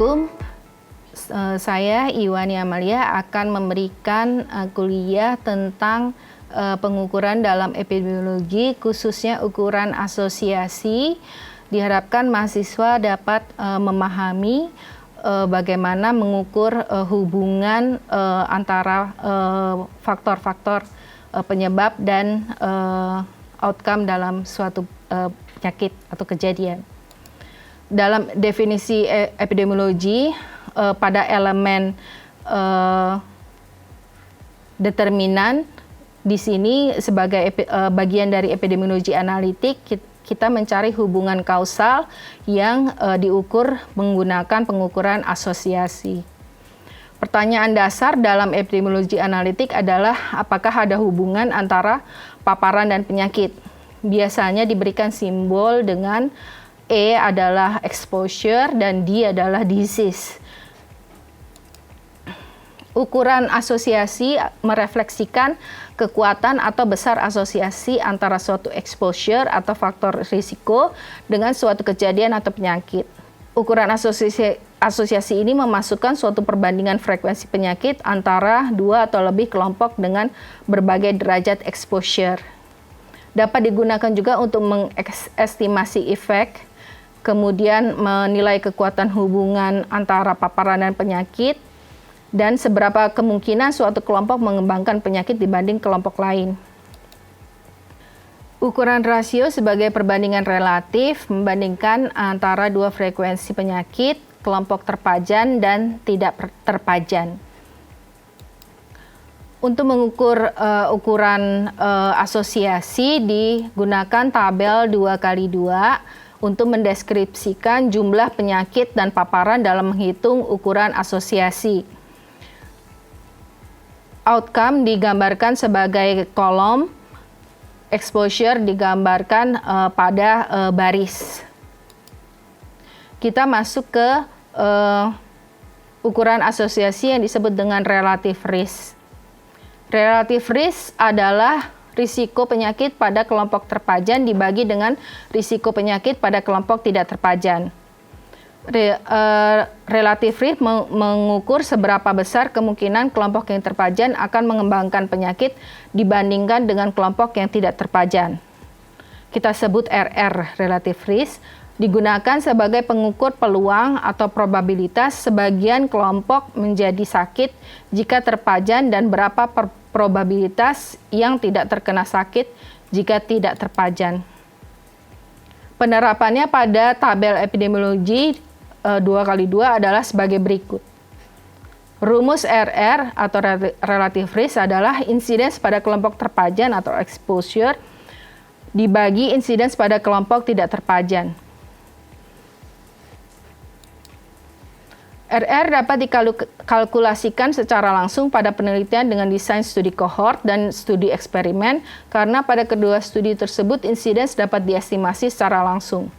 Assalamualaikum. Saya Iwani Amalia akan memberikan kuliah tentang pengukuran dalam epidemiologi, khususnya ukuran asosiasi. Diharapkan mahasiswa dapat memahami bagaimana mengukur hubungan antara faktor-faktor penyebab dan outcome dalam suatu penyakit atau kejadian. Dalam definisi epidemiologi, pada elemen determinan, di sini sebagai bagian dari epidemiologi analitik, kita mencari hubungan kausal yang diukur menggunakan pengukuran asosiasi. Pertanyaan dasar dalam epidemiologi analitik adalah apakah ada hubungan antara paparan dan penyakit. Biasanya diberikan simbol dengan E adalah exposure dan D adalah disease. Ukuran asosiasi merefleksikan kekuatan atau besar asosiasi antara suatu exposure atau faktor risiko dengan suatu kejadian atau penyakit. Ukuran asosiasi ini memasukkan suatu perbandingan frekuensi penyakit antara dua atau lebih kelompok dengan berbagai derajat exposure. Dapat digunakan juga untuk mengestimasi efek, kemudian menilai kekuatan hubungan antara paparan dan penyakit, dan seberapa kemungkinan suatu kelompok mengembangkan penyakit dibanding kelompok lain. Ukuran rasio sebagai perbandingan relatif membandingkan antara dua frekuensi penyakit, kelompok terpajan dan tidak terpajan. Untuk mengukur ukuran asosiasi digunakan tabel 2x2 untuk mendeskripsikan jumlah penyakit dan paparan dalam menghitung ukuran asosiasi. Outcome digambarkan sebagai kolom, exposure digambarkan pada baris. Kita masuk ke ukuran asosiasi yang disebut dengan relative risk. Relative risk adalah risiko penyakit pada kelompok terpajan dibagi dengan risiko penyakit pada kelompok tidak terpajan. Relative risk mengukur seberapa besar kemungkinan kelompok yang terpajan akan mengembangkan penyakit dibandingkan dengan kelompok yang tidak terpajan. Kita sebut RR, relative risk, digunakan sebagai pengukur peluang atau probabilitas sebagian kelompok menjadi sakit jika terpajan dan berapa probabilitas yang tidak terkena sakit jika tidak terpajan. Penerapannya pada tabel epidemiologi 2x2 adalah sebagai berikut. Rumus RR atau relative risk adalah insidence pada kelompok terpajan atau exposure dibagi insidence pada kelompok tidak terpajan. RR dapat dikalkulasikan secara langsung pada penelitian dengan desain studi kohort dan studi eksperimen karena pada kedua studi tersebut insidence dapat diestimasi secara langsung.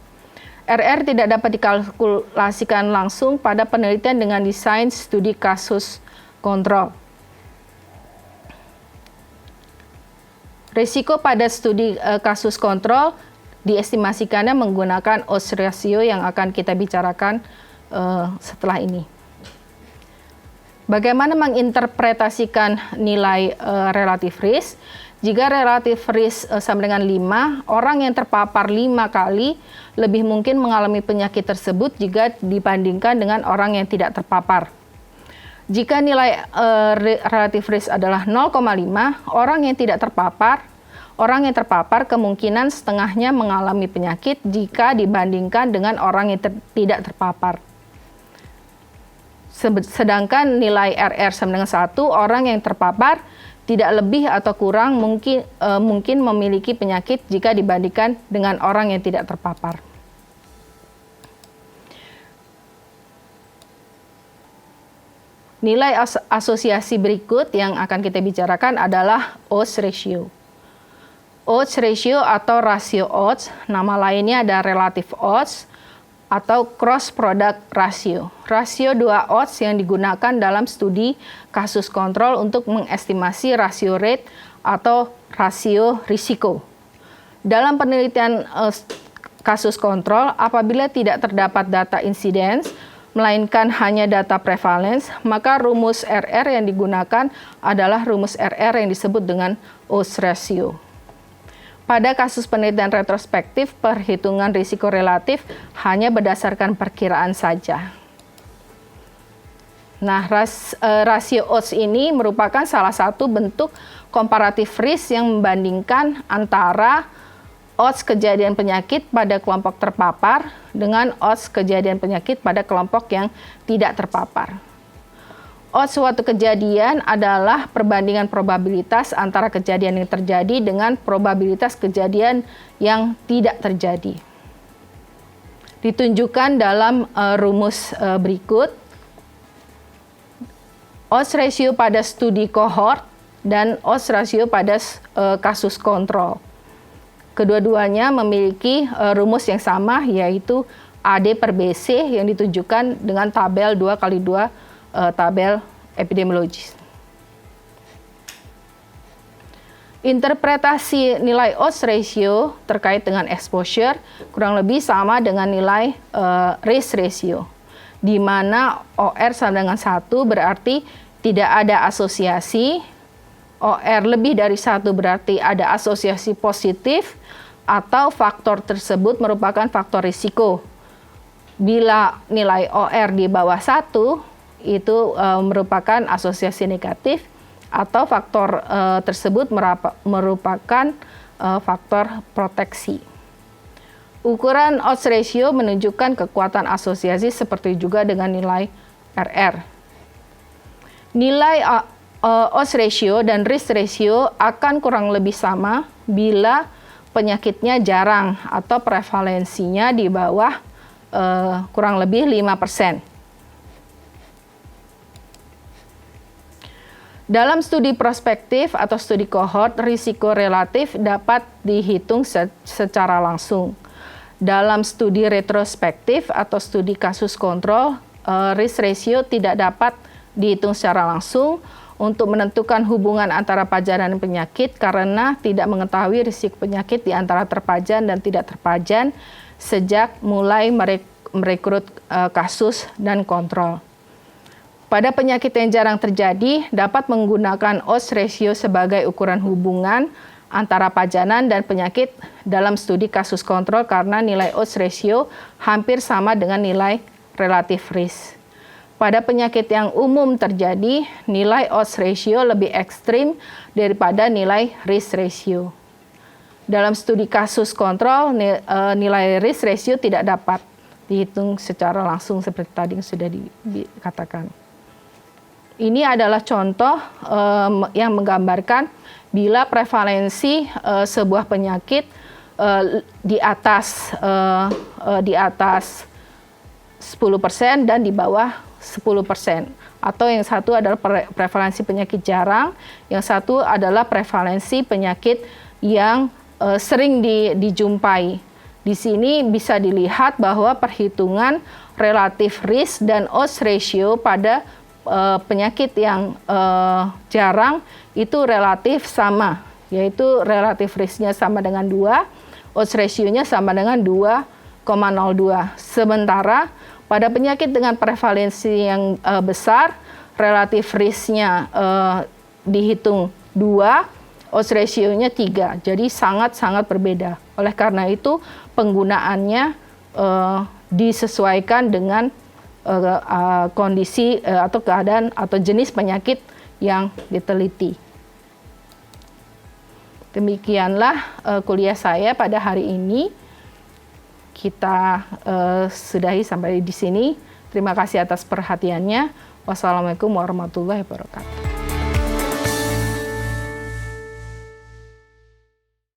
RR tidak dapat dikalkulasikan langsung pada penelitian dengan desain studi kasus kontrol. Risiko pada studi kasus kontrol diestimasikannya menggunakan odds ratio yang akan kita bicarakan setelah ini. Bagaimana menginterpretasikan nilai relative risk? Jika relative risk sama dengan 5, orang yang terpapar 5 kali lebih mungkin mengalami penyakit tersebut jika dibandingkan dengan orang yang tidak terpapar. Jika nilai relative risk adalah 0,5, orang yang terpapar kemungkinan setengahnya mengalami penyakit jika dibandingkan dengan orang yang tidak terpapar. Sedangkan nilai RR sama dengan 1, orang yang terpapar tidak lebih atau kurang mungkin memiliki penyakit jika dibandingkan dengan orang yang tidak terpapar. Nilai asosiasi berikut yang akan kita bicarakan adalah odds ratio. Odds ratio atau rasio odds, nama lainnya ada relative odds atau cross product ratio. Rasio dua odds yang digunakan dalam studi kasus kontrol untuk mengestimasi rasio rate atau rasio risiko. Dalam penelitian kasus kontrol, apabila tidak terdapat data incidence, melainkan hanya data prevalence, maka rumus RR yang digunakan adalah rumus RR yang disebut dengan odds ratio. Pada kasus penelitian retrospektif, perhitungan risiko relatif hanya berdasarkan perkiraan saja. Nah, rasio odds ini merupakan salah satu bentuk komparatif risk yang membandingkan antara odds kejadian penyakit pada kelompok terpapar dengan odds kejadian penyakit pada kelompok yang tidak terpapar. Odds suatu kejadian adalah perbandingan probabilitas antara kejadian yang terjadi dengan probabilitas kejadian yang tidak terjadi. Ditunjukkan dalam rumus berikut. Odds ratio pada studi kohort dan odds ratio pada kasus kontrol. Kedua-duanya memiliki rumus yang sama, yaitu AD per BC yang ditunjukkan dengan tabel 2x2 tabel epidemiologis. Interpretasi nilai odds ratio terkait dengan exposure kurang lebih sama dengan nilai risk ratio, di mana OR sama dengan 1 berarti tidak ada asosiasi, OR lebih dari 1 berarti ada asosiasi positif, atau faktor tersebut merupakan faktor risiko. Bila nilai OR di bawah 1, itu merupakan asosiasi negatif, atau faktor tersebut merupakan faktor proteksi. Ukuran odds ratio menunjukkan kekuatan asosiasi seperti juga dengan nilai RR. Nilai odds ratio dan risk ratio akan kurang lebih sama bila penyakitnya jarang atau prevalensinya di bawah kurang lebih 5%. Dalam studi prospektif atau studi kohort, risiko relatif dapat dihitung secara langsung. Dalam studi retrospektif atau studi kasus kontrol, risk ratio tidak dapat dihitung secara langsung untuk menentukan hubungan antara pajanan dan penyakit karena tidak mengetahui risiko penyakit di antara terpajan dan tidak terpajan sejak mulai merekrut kasus dan kontrol. Pada penyakit yang jarang terjadi, dapat menggunakan odds ratio sebagai ukuran hubungan antara pajanan dan penyakit dalam studi kasus kontrol karena nilai odds ratio hampir sama dengan nilai relatif risk. Pada penyakit yang umum terjadi, nilai odds ratio lebih ekstrim daripada nilai risk ratio. Dalam studi kasus kontrol, nilai risk ratio tidak dapat dihitung secara langsung seperti tadi yang sudah dikatakan. Ini adalah contoh yang menggambarkan bila prevalensi sebuah penyakit di atas 10% dan di bawah 10%. Atau yang satu adalah prevalensi penyakit jarang, yang satu adalah prevalensi penyakit yang sering dijumpai. Di sini bisa dilihat bahwa perhitungan relatif risk dan odds ratio pada penyakit yang jarang itu relatif sama, yaitu relatif risknya sama dengan 2, odds ratio-nya sama dengan 2,02. Sementara pada penyakit dengan prevalensi yang besar, relatif risknya dihitung 2, odds ratio-nya 3. Jadi sangat-sangat berbeda. Oleh karena itu penggunaannya disesuaikan dengan kondisi atau keadaan atau jenis penyakit yang diteliti. Demikianlah kuliah saya pada hari ini. Kita sudahi sampai di sini. Terima kasih atas perhatiannya. Wassalamualaikum warahmatullahi wabarakatuh.